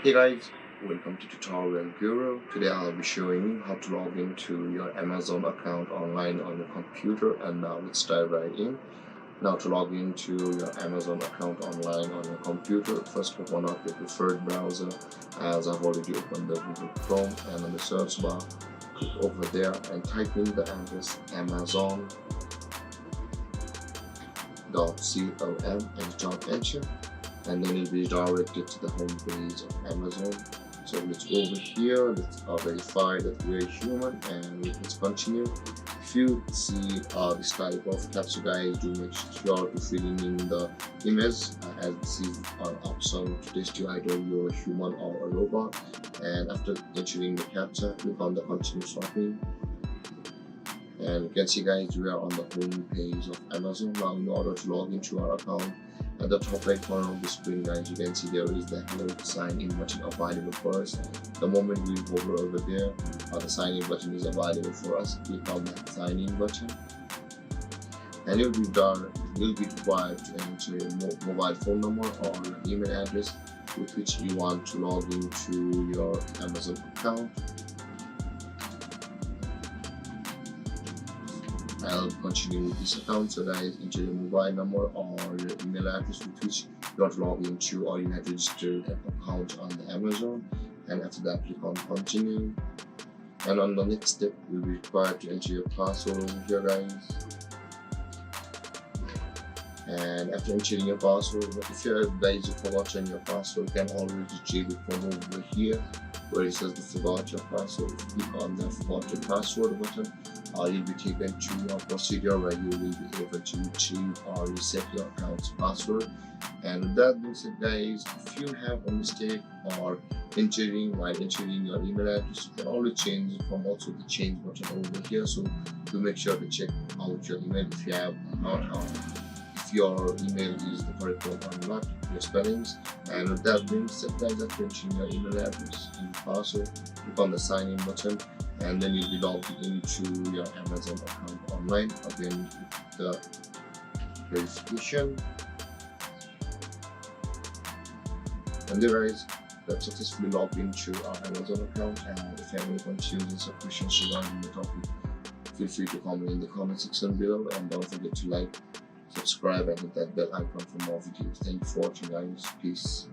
Hey guys, welcome to Tutorial Guru. Today I'll be showing you how to log into your Amazon account online on your computer, and now let's dive right in. Now to log into your Amazon account online on your computer, first open up your preferred browser, as I've already opened the Google Chrome, and on the search bar click over there and type in the address amazon.com and start enter, and then you'll be redirected to the home page of Amazon. So let's go over here, let's verify that we're human, and let's continue. If you see this type of captcha, guys, do make sure to fill in the image, as this is an option to test you either you're a human or a robot. And after entering the captcha, click on the continue shopping. And you can see, guys, we are on the home page of Amazon. Now in order to log into our account, at the top right corner of the screen, guys, you can see there is the hello sign in button available for us. The moment we hover over there, the sign in button is available for us. Click on that sign in button, and you'll be required to enter your mobile phone number or email address with which you want to log into your Amazon account. I'll continue with this account. So guys, enter your mobile number or your email address with which you want to log into, or you have registered an account on the Amazon, and after that click on continue. And on the next step, you'll be required to enter your password over here, guys. And after entering your password, if you guys forgotten your password, you can always retrieve it from over here where it says the forgot your password. If you click on the forgot your password button, you'll be taken to your procedure where you will be able to retrieve or reset your account's password. And with that being said, guys, if you have a mistake or while entering your email address, you can always change it from also the change button over here. So do make sure to check out your email if you have not if your email is the correct one or not, your spellings. And with that being said, guys, after entering your email address and password, click on the sign in button, and then you'll be logged into your Amazon account online. Again, the verification, and there guys, that's successfully logged into our Amazon account. And if you have any confusions or questions regarding the topic, feel free to comment in the comment section below, and don't forget to like, subscribe, and hit that bell icon for more videos. Thank you for watching, guys. Peace.